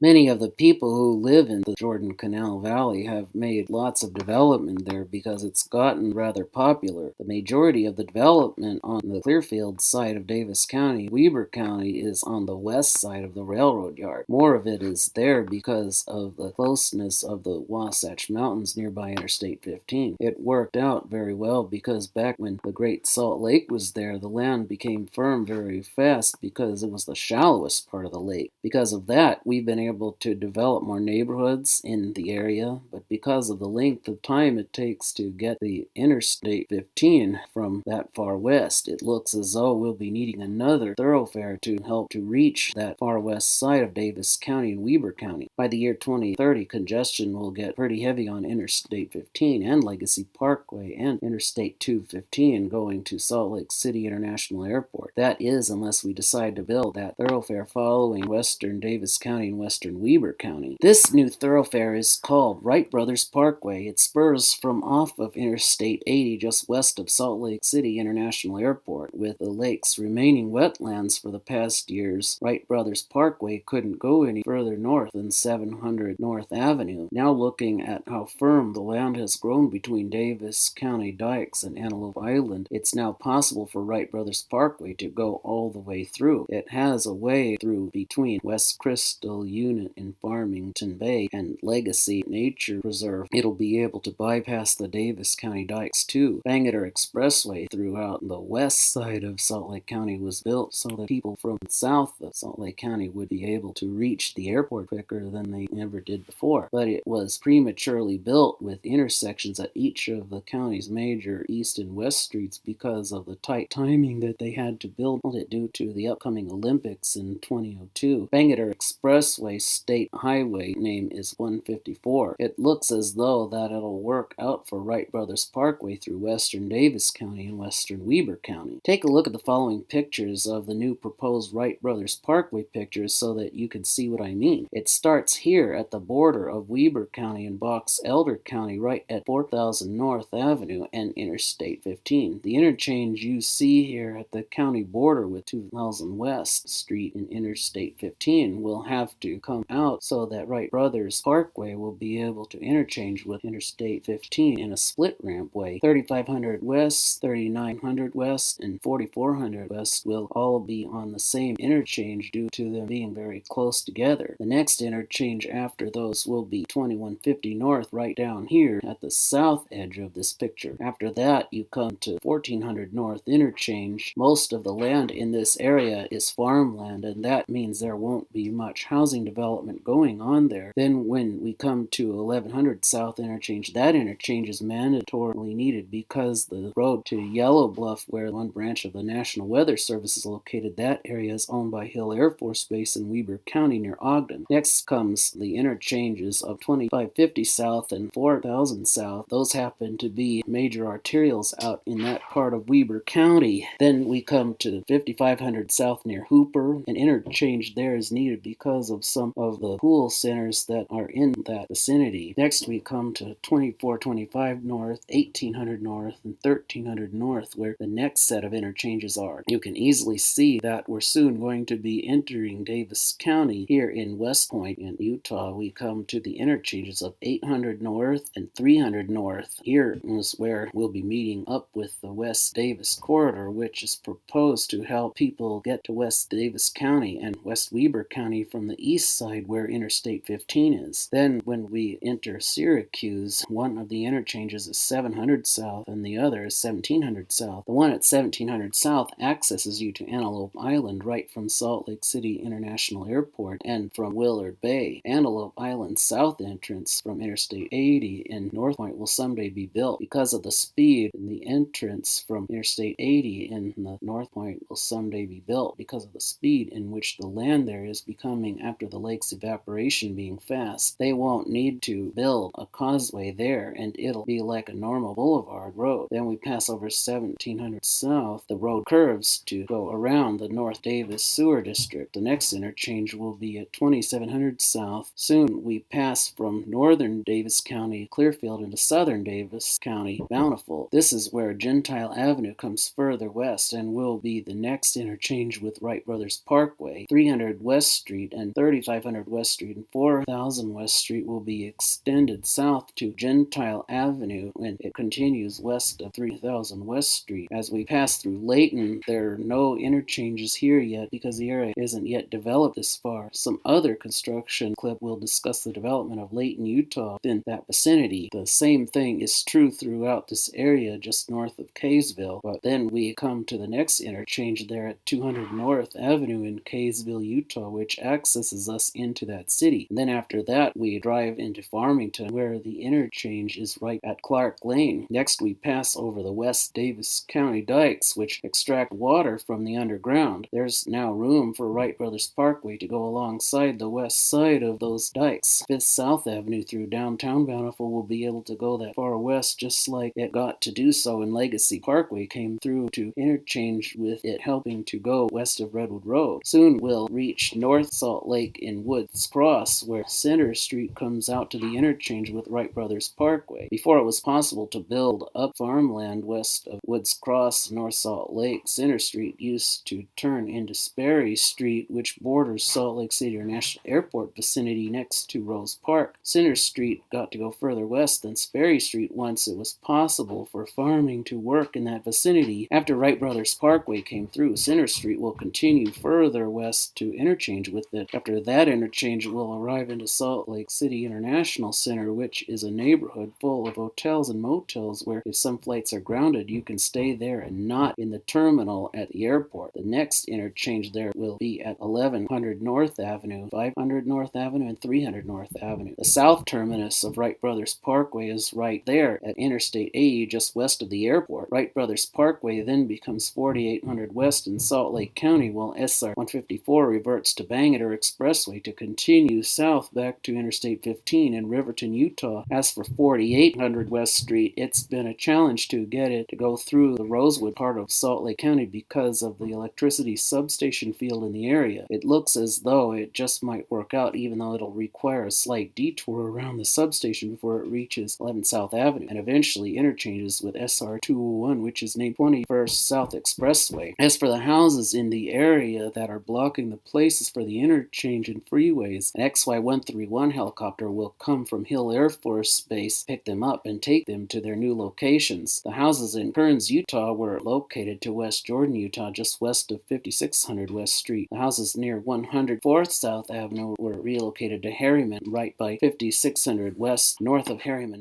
Many of the people who live in the Jordan Canal Valley have made lots of development there because it's gotten rather popular. The majority of the development on the Clearfield side of Davis County, Weber County, is on the west side of the railroad yard. More of it is there because of the closeness of the Wasatch Mountains nearby Interstate 15. It worked out very well because back when the Great Salt Lake was there, the land became firm very fast because it was the shallowest part of the lake. Because of that, we've been able to develop more neighborhoods in the area, but because of the length of time it takes to get the Interstate 15 from that far west, it looks as though we'll be needing another thoroughfare to help to reach that far west side of Davis County and Weber County. By the year 2030, congestion will get pretty heavy on Interstate 15 and Legacy Parkway and Interstate 215 going to Salt Lake City International Airport. That is, unless we decide to build that thoroughfare following western Davis County and western Weber County. This new thoroughfare is called Wright Brothers Parkway. It spurs from off of Interstate 80 just west of Salt Lake City International Airport. With the lake's remaining wetlands for the past years, Wright Brothers Parkway couldn't go any further north than 700 North Avenue. Now looking at how firm the land has grown between Davis County dikes and Antelope Island, it's now possible for Wright Brothers Parkway to go all the way through. It has a way through between West Crystal Unit in Farmington Bay and Legacy Nature Preserve. It'll be able to bypass the Davis County dikes too. Bangerter Expressway throughout the west side of Salt Lake County was built so that people from south of Salt Lake County would be able to reach the airport quicker than they ever did before. But it was prematurely built with intersections at each of the county's major east and west streets because of the tight timing that they had to build it due to the upcoming Olympics in 2002. Bangerter Expressway State Highway name is 154. It looks as though that it'll work out for Wright Brothers Parkway through western Davis County and western Weber County. Take a look at the following pictures of the new proposed Wright Brothers Parkway pictures so that you can see what I mean. It starts here at the border of Weber County and Box Elder County right at 4000 North Avenue and Interstate 15. The interchange you see here at the county border with 2000 West Street and Interstate 15 will have to come out so that Wright Brothers Parkway will be able to interchange with Interstate 15 in a split ramp way. 3500 West, 3900 West, and 4400 West will all be on the same interchange due to them being very close together. The next interchange after those will be 2150 North right down here at the south edge of this picture. After that, you come to 1400 North interchange. Most of the land in this area is farmland, and that means there won't be much housing development going on there. Then when we come to 1100 South interchange, that interchange is mandatorily needed because the road to Yellow Bluff, where one branch of the National Weather Service is located, that area is owned by Hill Air Force Base in Weber County near Ogden. Next comes the interchanges of 2550 South and 4000 South. Those happen to be major arterials out in that part of Weber County. Then we come to 5500 South near Hooper. An interchange there is needed because of some of the pool centers that are in that vicinity. Next we come to 2425 North, 1800 North, and 1300 North, where the next set of interchanges are. You can easily see that we're soon going to be entering Davis County. Here in West Point in Utah, we come to the interchanges of 800 North and 300 North. Here is where we'll be meeting up with the West Davis Corridor, which is proposed to help people get to West Davis County and West Weber County from the east side where Interstate 15 is. Then when we enter Syracuse, one of the interchanges is 700 South and the other is 1700 South. The one at 1700 South accesses you to Antelope Island right from Salt Lake City International Airport and from Willard Bay. Antelope Island South entrance from Interstate 80 in North Point will someday be built. Because of the speed, and the entrance from Interstate 80 in the North Point will someday be built because of the speed in which the land there is becoming after the lake's evaporation being fast. They won't need to build a causeway there, and it'll be like a normal boulevard road. Then we pass over 1700 South. The road curves to go around the North Davis Sewer District. The next interchange will be at 2700 South. Soon we pass from northern Davis County, Clearfield, into southern Davis County, Bountiful. This is where Gentile Avenue comes further west and will be the next interchange with Wright Brothers Parkway. 300 West Street and 3500 500 West Street and 4000 West Street will be extended south to Gentile Avenue when it continues west of 3000 West Street. As we pass through Layton, there are no interchanges here yet because the area isn't yet developed this far. Some other construction clip will discuss the development of Layton, Utah in that vicinity. The same thing is true throughout this area just north of Kaysville, but then we come to the next interchange there at 200 North Avenue in Kaysville, Utah, which accesses us into that city. And then after that, we drive into Farmington, where the interchange is right at Clark Lane. Next, we pass over the West Davis County dikes, which extract water from the underground. There's now room for Wright Brothers Parkway to go alongside the west side of those dikes. 5th South Avenue through downtown Bountiful will be able to go that far west just like it got to do so when Legacy Parkway came through to interchange with it, helping to go west of Redwood Road. Soon we'll reach North Salt Lake in Woods Cross, where Center Street comes out to the interchange with Wright Brothers Parkway. Before it was possible to build up farmland west of Woods Cross, North Salt Lake, Center Street used to turn into Sperry Street, which borders Salt Lake City International Airport vicinity next to Rose Park. Center Street got to go further west than Sperry Street once it was possible for farming to work in that vicinity. After Wright Brothers Parkway came through, Center Street will continue further west to interchange with it. After that interchange, we'll arrive into Salt Lake City International Center, which is a neighborhood full of hotels and motels where if some flights are grounded, you can stay there and not in the terminal at the airport. The next interchange there will be at 1100 North Avenue, 500 North Avenue, and 300 North Avenue. The south terminus of Wright Brothers Parkway is right there at Interstate 80, just west of the airport. Wright Brothers Parkway then becomes 4800 West in Salt Lake County, while SR 154 reverts to Bangerter Expressway to continue south back to Interstate 15 in Riverton, Utah. As for 4800 West Street, it's been a challenge to get it to go through the Rosewood part of Salt Lake County because of the electricity substation field in the area. It looks as though it just might work out, even though it'll require a slight detour around the substation before it reaches 11 South Avenue and eventually interchanges with SR 201, which is named 21st South Expressway. As for the houses in the area that are blocking the places for the interchange and freeways, an XY-131 helicopter will come from Hill Air Force Base, pick them up, and take them to their new locations. The houses in Kearns, Utah were located to West Jordan, Utah, just west of 5600 West Street. The houses near 104th South Avenue were relocated to Harriman, right by 5600 West, north of Harriman.